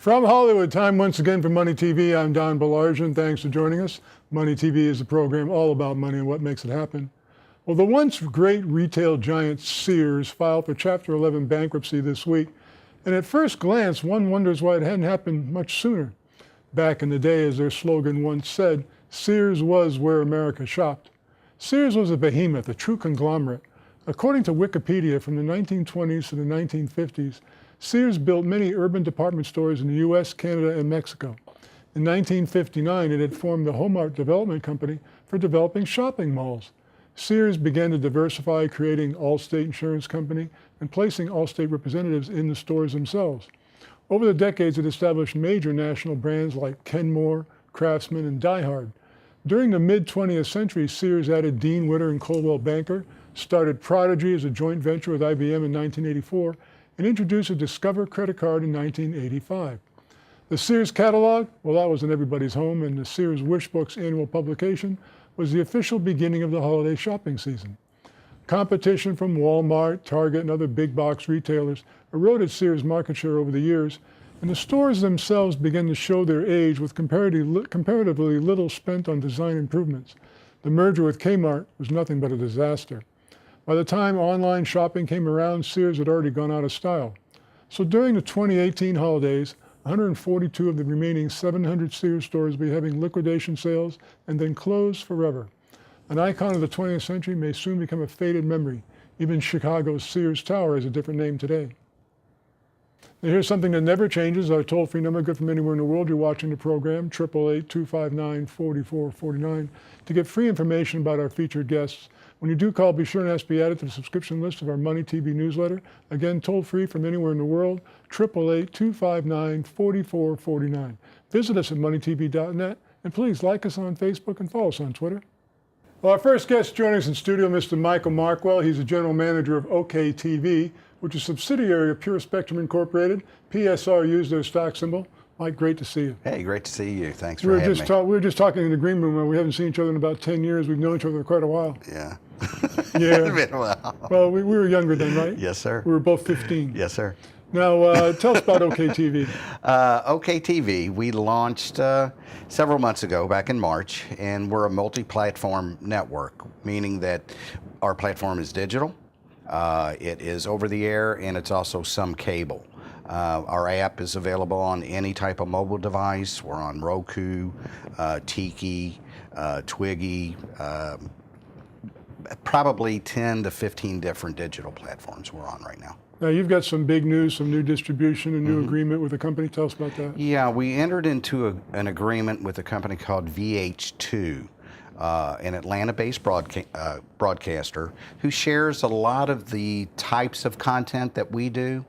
From Hollywood, time once again for Money TV. I'm Don Baillargeon. Thanks for joining us. Money TV is a program all about money and what makes it happen. Well, the once great retail giant Sears filed for Chapter 11 bankruptcy this week. And at first glance, one wonders why it hadn't happened much sooner. Back in the day, as their slogan once said, Sears was where America shopped. Sears was a behemoth, a true conglomerate. According to Wikipedia, from the 1920s to the 1950s, Sears built many urban department stores in the US, Canada, and Mexico. In 1959, it had formed the Home-Art Development Company for developing shopping malls. Sears began to diversify, creating Allstate Insurance Company and placing Allstate representatives in the stores themselves. Over the decades, it established major national brands like Kenmore, Craftsman, and Die Hard. During the mid-20th century, Sears added Dean Witter and Coldwell Banker, started Prodigy as a joint venture with IBM in 1984, and introduced a Discover credit card in 1985. The Sears catalog, well, that was in everybody's home, and the Sears Wish Books annual publication was the official beginning of the holiday shopping season. Competition from Walmart, Target, and other big box retailers eroded Sears' market share over the years, and the stores themselves began to show their age with comparatively little spent on design improvements. The merger with Kmart was nothing but a disaster. By the time online shopping came around, Sears had already gone out of style. So during the 2018 holidays, 142 of the remaining 700 Sears stores will be having liquidation sales and then close forever. An icon of the 20th century may soon become a faded memory. Even Chicago's Sears Tower has a different name today. Now here's something that never changes. Our toll-free number, good from anywhere in the world. You're watching the program, 888-259-4449, to get free information about our featured guests. When you do call, be sure and ask to be added to the subscription list of our Money TV newsletter. Again, toll-free from anywhere in the world, 888-259-4449. Visit us at moneytv.net, and please like us on Facebook and follow us on Twitter. Well, our first guest joining us in studio, Mr. Michael Markwell. He's the general manager of OKTV, which is a subsidiary of Pure Spectrum Incorporated. PSRU is their stock symbol. Mike, great to see you. Hey, great to see you. Thanks for having me. We were just talking in the green room where we haven't seen each other in about 10 years. We've known each other for quite a while. Yeah. Yeah. It's been a while. Well, we were younger then, right? Yes, sir. We were both 15. Yes, sir. Now, tell us about OKTV. OKTV, we launched several months ago, back in March, and we're a multi-platform network, meaning that our platform is digital, it is over the air, and it's also some cable. Our app is available on any type of mobile device. We're on Roku, Tiki, Twiggy, probably 10 to 15 different digital platforms we're on right now. Now, you've got some big news, some new distribution, a new agreement with a company. Tell us about that. Yeah, we entered into an agreement with a company called VH2, an Atlanta-based broadcaster who shares a lot of the types of content that we do.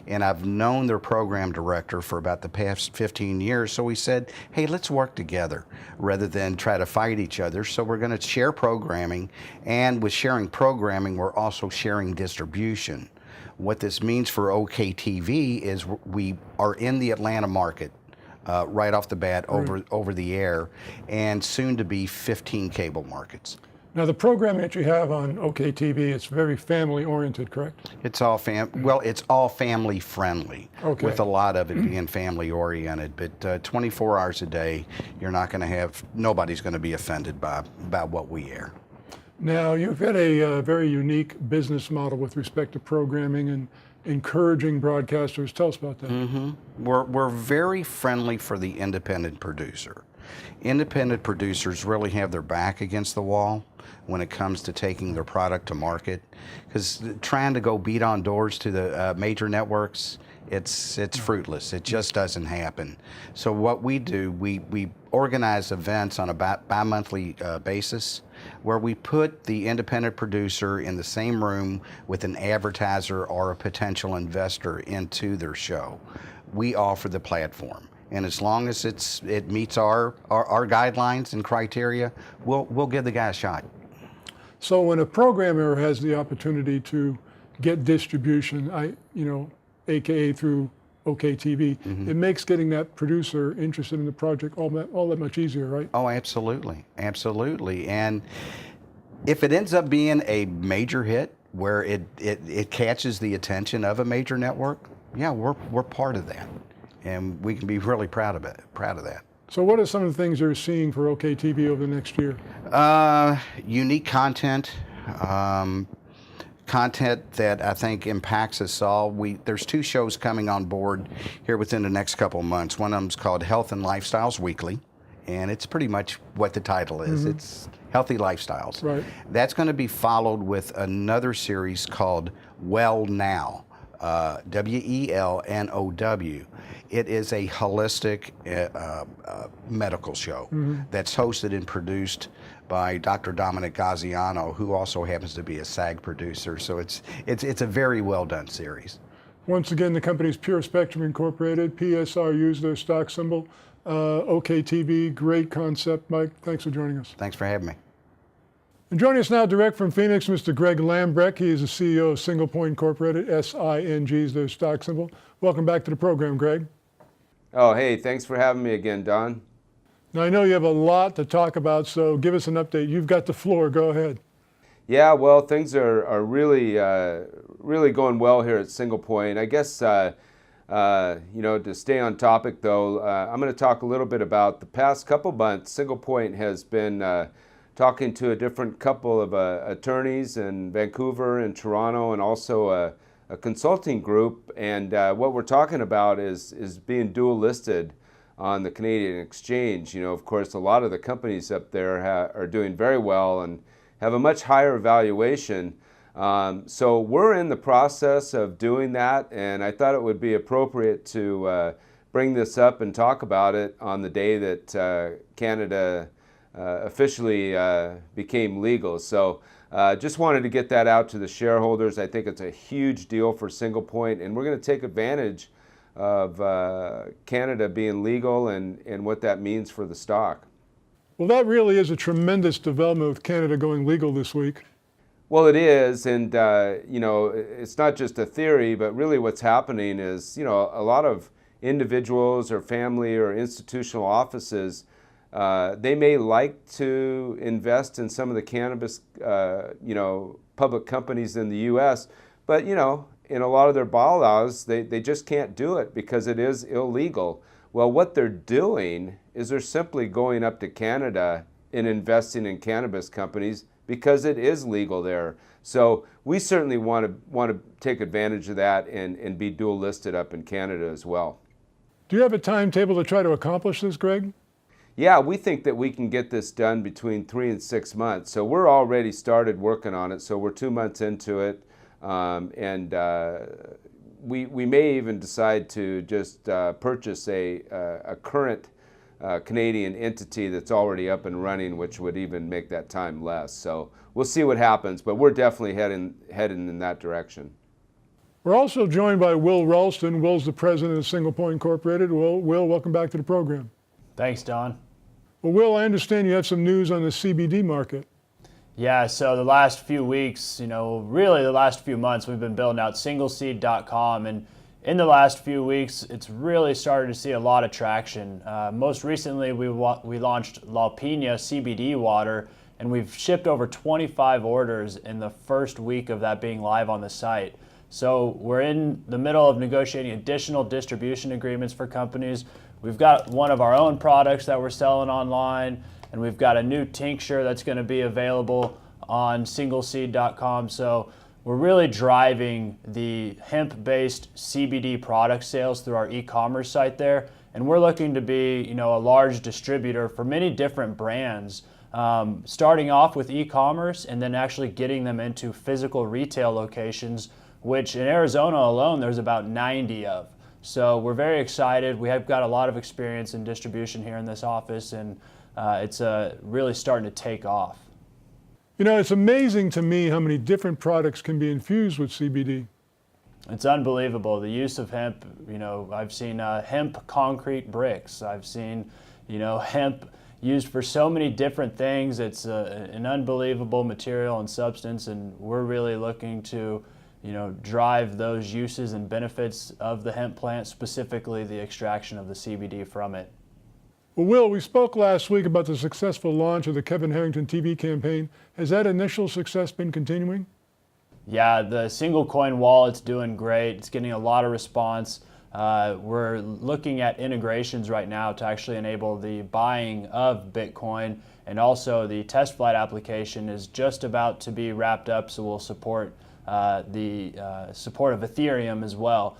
And I've known their program director for about the past 15 years, so we said, hey, let's work together rather than try to fight each other. So we're going to share programming, and with sharing programming, we're also sharing distribution. What this means for OKTV is we are in the Atlanta market right off the bat, over the air, and soon to be 15 cable markets. Now, the program that you have on OKTV, it's very family oriented, correct? It's all it's all family friendly, with a lot of it being family oriented. But 24 hours a day, you're not going to have, nobody's going to be offended by what we air. Now, you've got a very unique business model with respect to programming and encouraging broadcasters. Tell us about that. We're very friendly for the independent producer. Independent producers really have their back against the wall when it comes to taking their product to market, because trying to go beat on doors to the major networks, it's fruitless. It just doesn't happen. So what we do, we organize events on a bi-monthly basis where we put the independent producer in the same room with an advertiser or a potential investor into their show. We offer the platform, and as long as it meets our guidelines and criteria, we'll give the guy a shot. So when a programmer has the opportunity to get distribution, AKA through OKTV, it makes getting that producer interested in the project all that much easier, right? Oh, absolutely, absolutely. And if it ends up being a major hit where it catches the attention of a major network, yeah, we're part of that. and we can be really proud of it. Proud of that. So what are some of the things you're seeing for OKTV over the next year? Unique content. Content that I think impacts us all. There's 2 shows coming on board here within the next couple of months. One of them's called Health and Lifestyles Weekly, and it's pretty much what the title is. It's Healthy Lifestyles. Right. That's going to be followed with another series called Well Now, WELNOW. It is a holistic medical show that's hosted and produced by Dr. Dominic Gaziano, who also happens to be a SAG producer. So it's a very well done series. Once again, the company's Pure Spectrum Incorporated, PSRU is their stock symbol. OKTV, great concept. Mike, thanks for joining us. Thanks for having me. And joining us now direct from Phoenix, Mr. Greg Lambrecht. He is the CEO of Single Point Incorporated. SING is their stock symbol. Welcome back to the program, Greg. Oh, hey, thanks for having me again, Don. Now, I know you have a lot to talk about, so give us an update. You've got the floor. Go ahead. Yeah, well, things are really going well here at Single Point. I guess, to stay on topic, though, I'm going to talk a little bit about the past couple months. Single Point has been talking to a different couple of attorneys in Vancouver and Toronto, and also a consulting group. And what we're talking about is being dual listed on the Canadian exchange. You know, of course, a lot of the companies up there are doing very well and have a much higher valuation. So we're in the process of doing that, and I thought it would be appropriate to bring this up and talk about it on the day that Canada officially became legal. So just wanted to get that out to the shareholders. I think it's a huge deal for Single Point, and we're going to take advantage of Canada being legal and what that means for the stock. Well, that really is a tremendous development with Canada going legal this week. Well, it is, and it's not just a theory, but really what's happening is, a lot of individuals or family or institutional offices, they may like to invest in some of the cannabis, public companies in the U.S., but, in a lot of their bylaws, they just can't do it because it is illegal. Well, what they're doing is they're simply going up to Canada and investing in cannabis companies because it is legal there. So we certainly want to take advantage of that and be dual listed up in Canada as well. Do you have a timetable to try to accomplish this, Greg? Yeah, we think that we can get this done between 3 and 6 months. So we're already started working on it. So we're 2 months into it. We may even decide to just purchase a current Canadian entity that's already up and running, which would even make that time less. So we'll see what happens, but we're definitely heading in that direction. We're also joined by Will Ralston. Will's the president of Single Point Incorporated. Will, welcome back to the program. Thanks, Don. Well, Will, I understand you have some news on the CBD market. Yeah, so the last few weeks, really the last few months, we've been building out singleseed.com, and in the last few weeks, it's really started to see a lot of traction. Most recently, we launched La Pina CBD water, and we've shipped over 25 orders in the first week of that being live on the site. So we're in the middle of negotiating additional distribution agreements for companies. We've got one of our own products that we're selling online, and we've got a new tincture that's going to be available on singleseed.com. So we're really driving the hemp-based CBD product sales through our e-commerce site there, and we're looking to be, a large distributor for many different brands, starting off with e-commerce and then actually getting them into physical retail locations, which in Arizona alone there's about 90 of. So we're very excited. We have got a lot of experience in distribution here in this office, and it's really starting to take off. It's amazing to me how many different products can be infused with CBD. It's unbelievable. The use of hemp, I've seen hemp concrete bricks. I've seen, hemp used for so many different things. It's an unbelievable material and substance, and we're really looking to, drive those uses and benefits of the hemp plant, specifically the extraction of the CBD from it. Well, Will, we spoke last week about the successful launch of the Kevin Harrington TV campaign. Has that initial success been continuing? Yeah, the single coin wallet's doing great. It's getting a lot of response. We're looking at integrations right now to actually enable the buying of Bitcoin, and also the test flight application is just about to be wrapped up, so we'll support the support of Ethereum as well.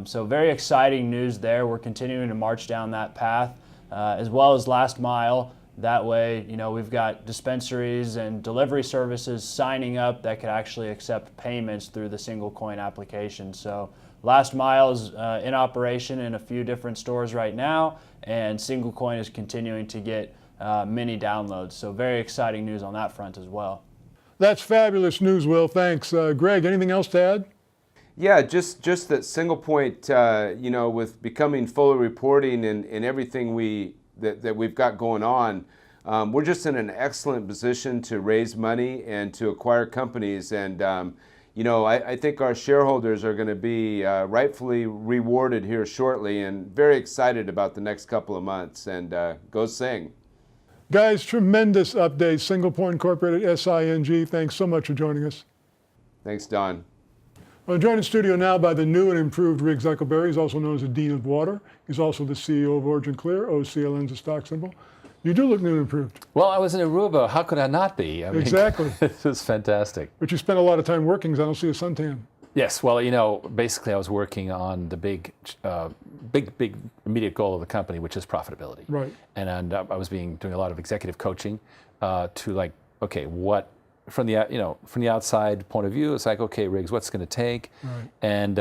So very exciting news there. We're continuing to march down that path, as well as last mile. That way, we've got dispensaries and delivery services signing up that could actually accept payments through the single coin application. So last mile is in operation in a few different stores right now, and single coin is continuing to get many downloads. So very exciting news on that front as well. That's fabulous news, Will. Thanks. Greg, anything else to add? Yeah, just that single point, with becoming full reporting and everything that we've got going on, we're just in an excellent position to raise money and to acquire companies. And, I think our shareholders are going to be rightfully rewarded here shortly, and very excited about the next couple of months. And go Sing. Guys, tremendous update. Single Point Incorporated, SING. Thanks so much for joining us. Thanks, Don. I'm joined in studio now by the new and improved Rick Zuckelberry. He's also known as the Dean of Water. He's also the CEO of Origin Clear. OCLN is a stock symbol. You do look new and improved. Well, I was in Aruba. How could I not be? I mean, exactly. This is fantastic. But you spent a lot of time working, because I don't see a suntan. Yes. Well, basically I was working on the big immediate goal of the company, which is profitability. Right. And I was doing a lot of executive coaching to what from the outside point of view, it's like, okay, Riggs, what's going to take? Right. And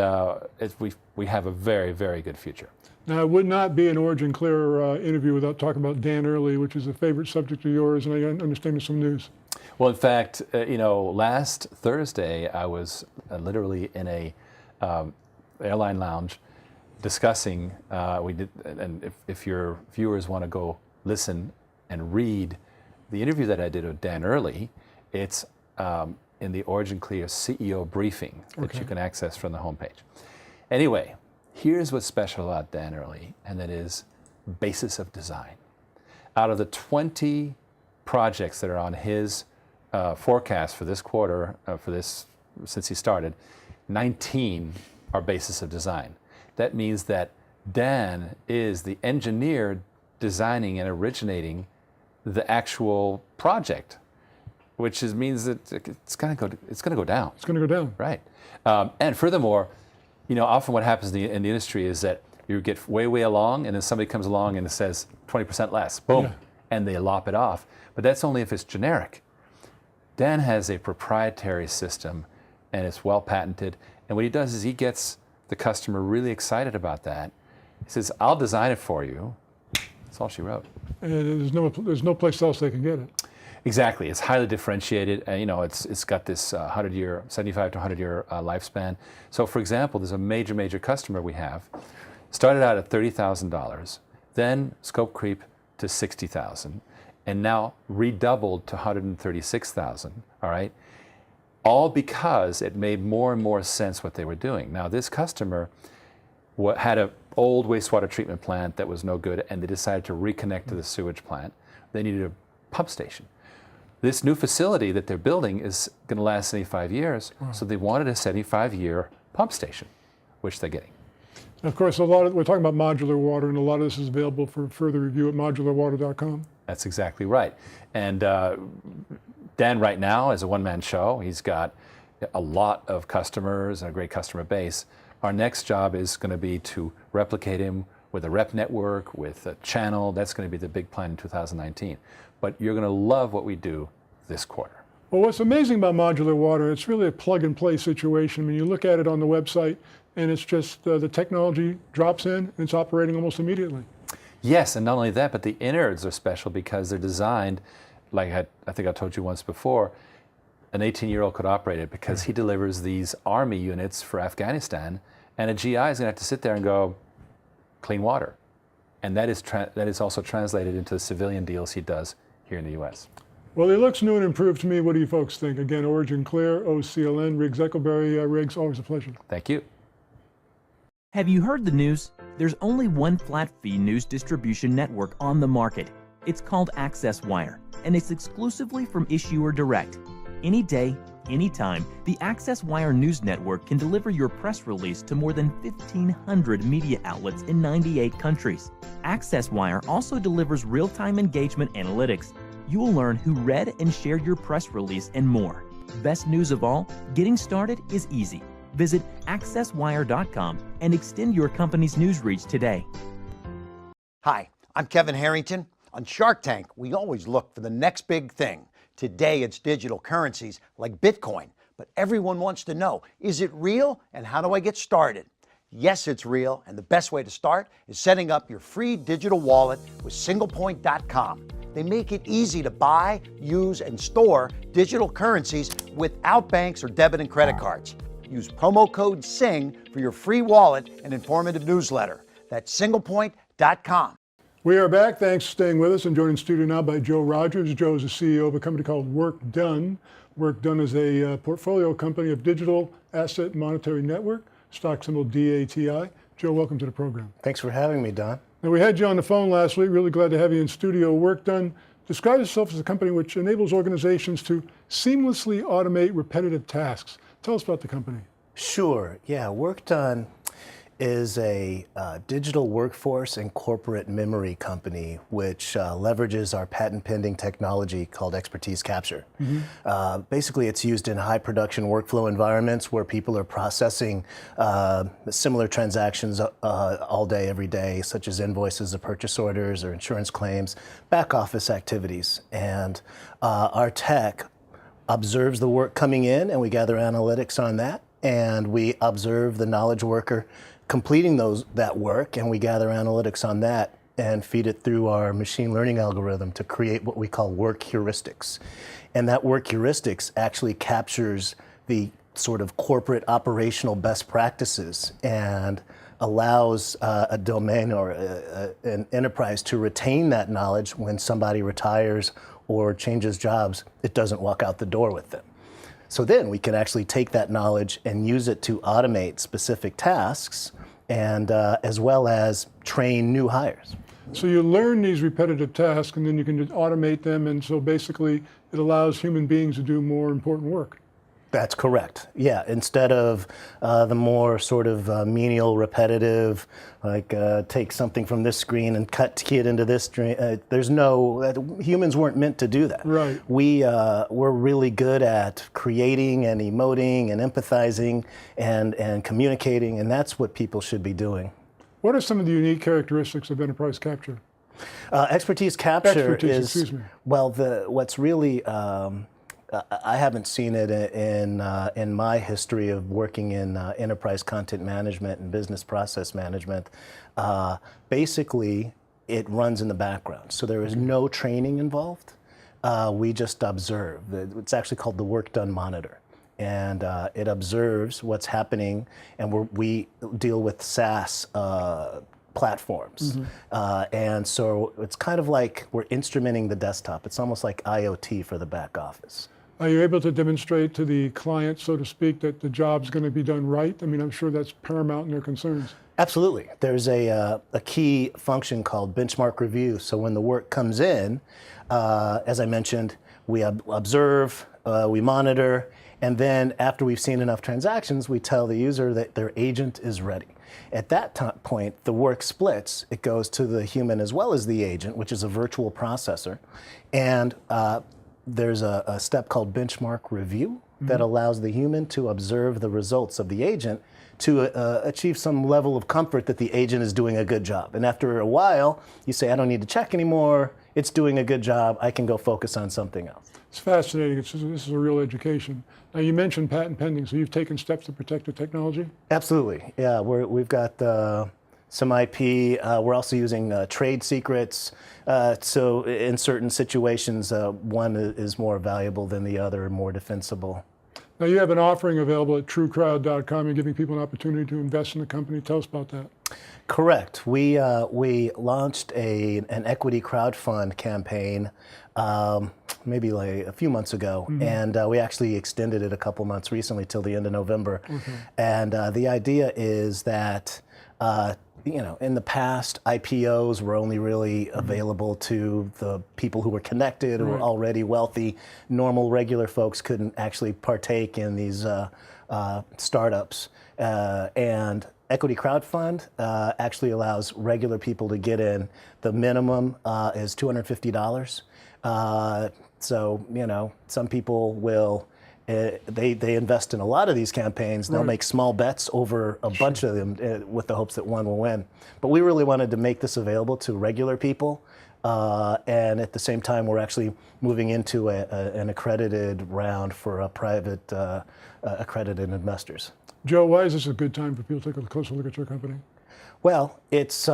we have a very, very good future. Now, it would not be an Origin Clear interview without talking about Dan Early, which is a favorite subject of yours, and I understand there's some news. Well, in fact, last Thursday I was literally in a airline lounge discussing. And if your viewers want to go listen and read the interview that I did with Dan Early, it's in the Origin Clear CEO briefing that you can access from the homepage. Anyway, here's what's special about Dan Early, and that is basis of design. Out of the 20 projects that are on his forecast for this quarter, since he started, 19 are basis of design. That means that Dan is the engineer designing and originating the actual project, which means that it's going to go down. It's going to go down. Right. And furthermore, often what happens in the industry is that you get way, way along, and then somebody comes along and it says 20% less, boom, and they lop it off. But that's only if it's generic. Dan has a proprietary system, and it's well patented. And what he does is he gets the customer really excited about that. He says, "I'll design it for you." That's all she wrote. And there's no place else they can get it. Exactly. It's highly differentiated. It's got this 75 to 100-year lifespan. So, for example, there's a major customer we have. Started out at $30,000, then scope creep to $60,000, and now redoubled to $136,000. All right, all because it made more and more sense what they were doing. Now, this customer had an old wastewater treatment plant that was no good, and they decided to reconnect to the sewage plant. They needed a pump station. This new facility that they're building is going to last 75 years, so they wanted a 75-year pump station, which they're getting. Of course, we're talking about modular water, and a lot of this is available for further review at modularwater.com. That's exactly right. And Dan right now is a one-man show. He's got a lot of customers and a great customer base. Our next job is going to be to replicate him with a rep network, with a channel. That's going to be the big plan in 2019. But you're going to love what we do this quarter. Well, what's amazing about modular water, it's really a plug-and-play situation. I mean, you look at it on the website, and it's just the technology drops in, and it's operating almost immediately. Yes, and not only that, but the innards are special because they're designed, like I think I told you once before, an 18-year-old could operate it because he delivers these army units for Afghanistan, and a GI is going to have to sit there and go, clean water. And that is also translated into the civilian deals he does here in the U.S. Well, it looks new and improved to me. What do you folks think? Again, Origin Clear, OCLN, Riggs Zuckelberry. Riggs, always a pleasure. Thank you. Have you heard the news? There's only one flat-fee news distribution network on the market. It's called Access Wire, and it's exclusively from Issuer Direct. Any day, anytime, the Access Wire News Network can deliver your press release to more than 1,500 media outlets in 98 countries. Access Wire also delivers real-time engagement analytics. You will learn who read and shared your press release and more. Best news of all, getting started is easy. Visit accesswire.com and extend your company's news reach today. Hi, I'm Kevin Harrington. On Shark Tank, we always look for the next big thing. Today, it's digital currencies like Bitcoin. But everyone wants to know, is it real and how do I get started? Yes, it's real, and the best way to start is setting up your free digital wallet with singlepoint.com. They make it easy to buy, use, and store digital currencies without banks or debit and credit cards. Use promo code SING for your free wallet and informative newsletter. That's singlepoint.com. We are back. Thanks for staying with us. I'm joined in studio now by Joe Rogers. Joe is the CEO of a company called Work Done. Work Done is a portfolio company of Digital Asset Monetary Network, stock symbol DATI. Joe, welcome to the program. Thanks for having me, Don. Now, we had you on the phone last week. Really glad to have you in studio. Work Done describes itself as a company which enables organizations to seamlessly automate repetitive tasks. Tell us about the company. Sure. Yeah, Work Done is a digital workforce and corporate memory company which leverages our patent-pending technology called expertise capture. Basically, it's used in high production workflow environments where people are processing similar transactions all day, every day, such as invoices or purchase orders or insurance claims, back office activities. And our tech observes the work coming in, and we gather analytics on that, and we observe the knowledge worker completing that work, and we gather analytics on that and feed it through our machine learning algorithm to create what we call work heuristics. And that work heuristics actually captures the sort of corporate operational best practices and allows a domain or an enterprise to retain that knowledge when somebody retires or changes jobs. It doesn't walk out the door with them. So then we can actually take that knowledge and use it to automate specific tasks and as well as train new hires. So you learn these repetitive tasks and then you can just automate them, and so basically it allows human beings to do more important work. That's correct. Yeah, instead of the more sort of menial, repetitive, like take something from this screen and key it into this screen. Humans weren't meant to do that. Right. We're really good at creating and emoting and empathizing and communicating, and that's what people should be doing. What are some of the unique characteristics of enterprise capture? Expertise capture excuse me. Well, what's really I haven't seen it in my history of working in enterprise content management and business process management. Basically, it runs in the background, so there is no training involved. We just observe. It's actually called the Work Done Monitor, and it observes what's happening, and we deal with SaaS platforms. And so it's kind of like we're instrumenting the desktop. It's almost like IoT for the back office. Are you able to demonstrate to the client, so to speak, that the job's going to be done right? I mean, I'm sure that's paramount in their concerns. Absolutely. There's a key function called benchmark review. So when the work comes in, as I mentioned, we observe, we monitor, and then after we've seen enough transactions, we tell the user that their agent is ready. At that point, the work splits. It goes to the human as well as the agent, which is a virtual processor. And there's a step called benchmark review that allows the human to observe the results of the agent to achieve some level of comfort that the agent is doing a good job. And after a while, you say, I don't need to check anymore. It's doing a good job. I can go focus on something else. It's fascinating. This is a real education. Now, you mentioned patent pending, so you've taken steps to protect the technology? Absolutely. Yeah, we've got some IP. We're also using trade secrets. So in certain situations, one is more valuable than the other, more defensible. Now, you have an offering available at truecrowd.com. You're giving people an opportunity to invest in the company. Tell us about that. Correct. We launched an equity crowdfund campaign maybe like a few months ago, and we actually extended it a couple months recently till the end of November. And the idea is that In the past, IPOs were only really available to the people who were connected, who were already wealthy. Normal, regular folks couldn't actually partake in these startups. And equity crowdfund actually allows regular people to get in. The minimum is $250. So, some people will. They invest in a lot of these campaigns. They'll make small bets over a bunch of them with the hopes that one will win. But we really wanted to make this available to regular people. And at the same time, we're actually moving into an accredited round for private accredited investors. Joe, why is this a good time for people to take a closer look at your company? Well, it's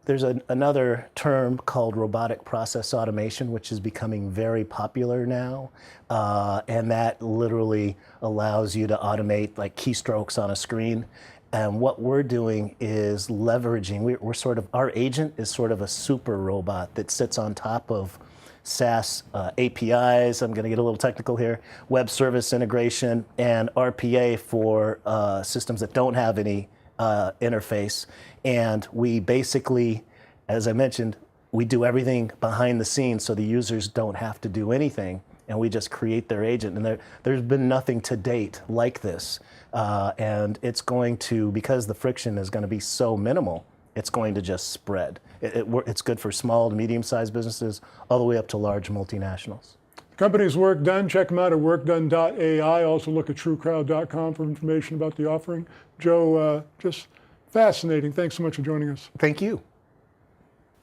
there's another term called robotic process automation, which is becoming very popular now. And that literally allows you to automate like keystrokes on a screen. And what we're doing is leveraging, our agent is sort of a super robot that sits on top of SaaS APIs, I'm going to get a little technical here, web service integration, and RPA for systems that don't have any interface. And we basically, as I mentioned, we do everything behind the scenes so the users don't have to do anything, and we just create their agent. And there's been nothing to date like this. And it's going to, because the friction is going to be so minimal, it's going to just spread. It's good for small to medium-sized businesses all the way up to large multinationals. Company's Work Done. Check them out at workdone.ai. Also look at truecrowd.com for information about the offering. Joe, just fascinating. Thanks so much for joining us. Thank you.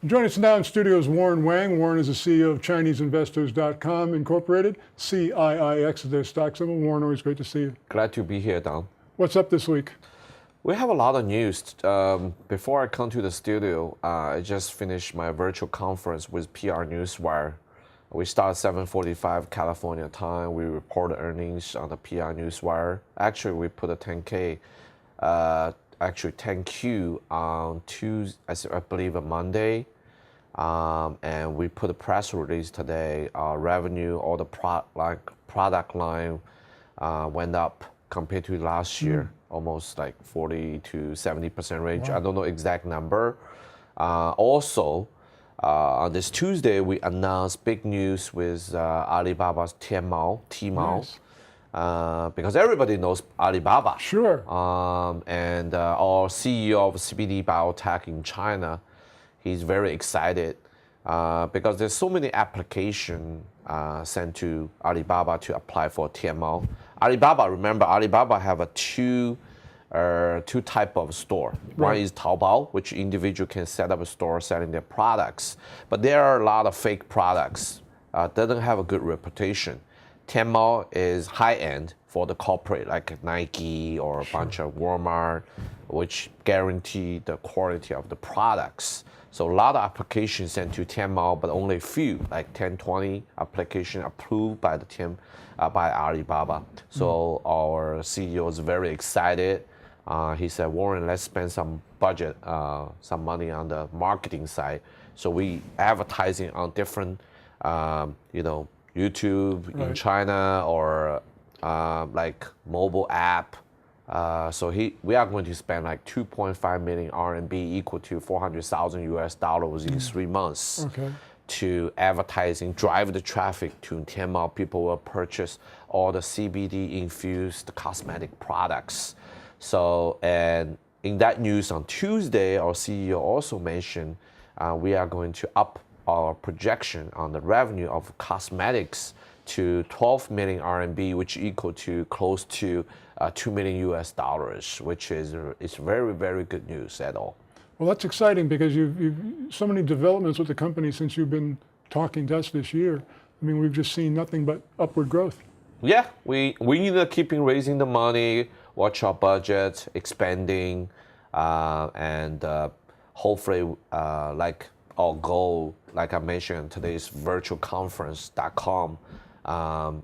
Joining us now in studio is Warren Wang. Warren is the CEO of ChineseInvestors.com Incorporated. CIIX is their stock symbol. Warren, always great to see you. Glad to be here, Don. What's up this week? We have a lot of news. Before I come to the studio, I just finished my virtual conference with PR Newswire. We start 7:45 California time. We report earnings on the PR Newswire. Actually, we put a 10K, 10Q on Tuesday, I believe a Monday. And we put a press release today. Our revenue, all the product line went up compared to last year, almost like 40 to 70% range. Wow. I don't know exact number. Also, on this Tuesday, we announced big news with Alibaba's Tmall. Nice. Because everybody knows Alibaba. Sure. And our CEO of CBD Biotech in China, he's very excited because there's so many applications sent to Alibaba to apply for Tmall. Remember, Alibaba have two type of store. Right. One is Taobao, which individual can set up a store selling their products. But there are a lot of fake products doesn't have a good reputation. Tmall is high-end for the corporate, like Nike or a bunch of Walmart, which guarantee the quality of the products. So a lot of applications sent to Tmall, but only a few, like 10, 20 applications approved by by Alibaba. So our CEO is very excited. He said, Warren, let's spend some budget, some money on the marketing side. So we advertising on different, YouTube in China or like mobile app. So we are going to spend like 2.5 million RMB, equal to $400,000 in 3 months to advertising, drive the traffic to Tmall. People will purchase all the CBD infused cosmetic products. So, and in that news on Tuesday, our CEO also mentioned we are going to up our projection on the revenue of cosmetics to 12 million RMB, which equal to close to $2 million, which is very, very good news at all. Well, that's exciting because you've so many developments with the company since you've been talking to us this year. I mean, we've just seen nothing but upward growth. Yeah, we need to keep raising the money, watch our budget, expanding, and hopefully, like our goal, like I mentioned in today's virtualconference.com,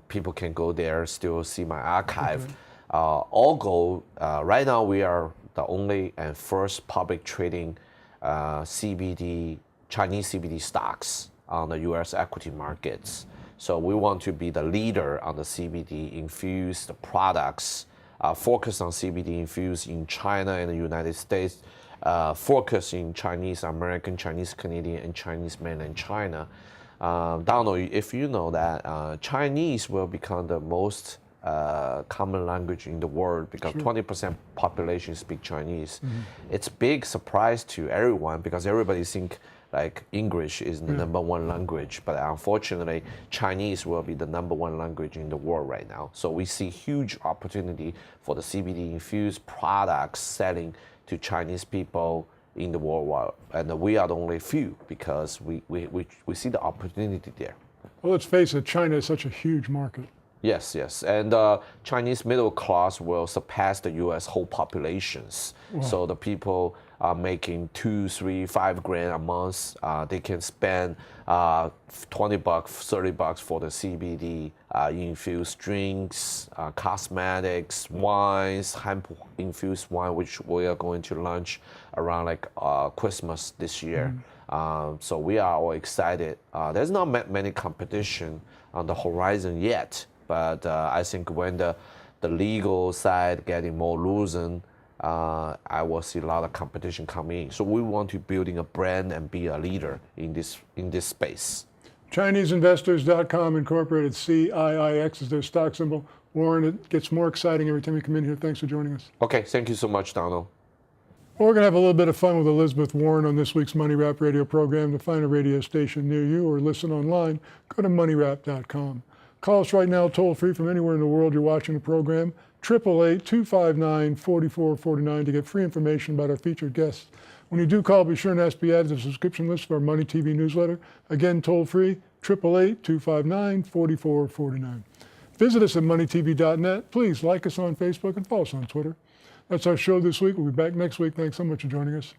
people can go there, still see my archive. Our goal, right now we are the only and first public trading Chinese CBD stocks on the US equity markets. So we want to be the leader on the CBD infused products focus on CBD infused in China and the United States, focus in Chinese American, Chinese Canadian, and Chinese mainland China. Donald, if you know that Chinese will become the most common language in the world because 20% population speak Chinese. It's big surprise to everyone because everybody think like English is the number one language, but unfortunately Chinese will be the number one language in the world right now. So we see huge opportunity for the CBD infused products selling to Chinese people in the world, and we are the only few because we see the opportunity there. Well, let's face it, China is such a huge market. Yes, yes, and Chinese middle class will surpass the U.S. whole populations. Wow. So the people are making $2, $3, $5 a month. They can spend $20, $30 for the CBD infused drinks, cosmetics, wines, hemp infused wine, which we are going to launch around like Christmas this year. So we are all excited. There's not many competition on the horizon yet. But I think when the legal side getting more loosened, I will see a lot of competition coming in. So we want to building a brand and be a leader in this space. ChineseInvestors.com Incorporated, CIIX is their stock symbol. Warren, it gets more exciting every time you come in here. Thanks for joining us. Okay, thank you so much, Donald. Well, we're going to have a little bit of fun with Elizabeth Warren on this week's Money Wrap radio program. To find a radio station near you or listen online, go to MoneyWrap.com. Call us right now, toll free from anywhere in the world you're watching the program, 888-259-4449 to get free information about our featured guests. When you do call, be sure and ask to be added to the subscription list of our Money TV newsletter. Again, toll free, 888-259-4449. Visit us at MoneyTV.net. Please like us on Facebook and follow us on Twitter. That's our show this week. We'll be back next week. Thanks so much for joining us.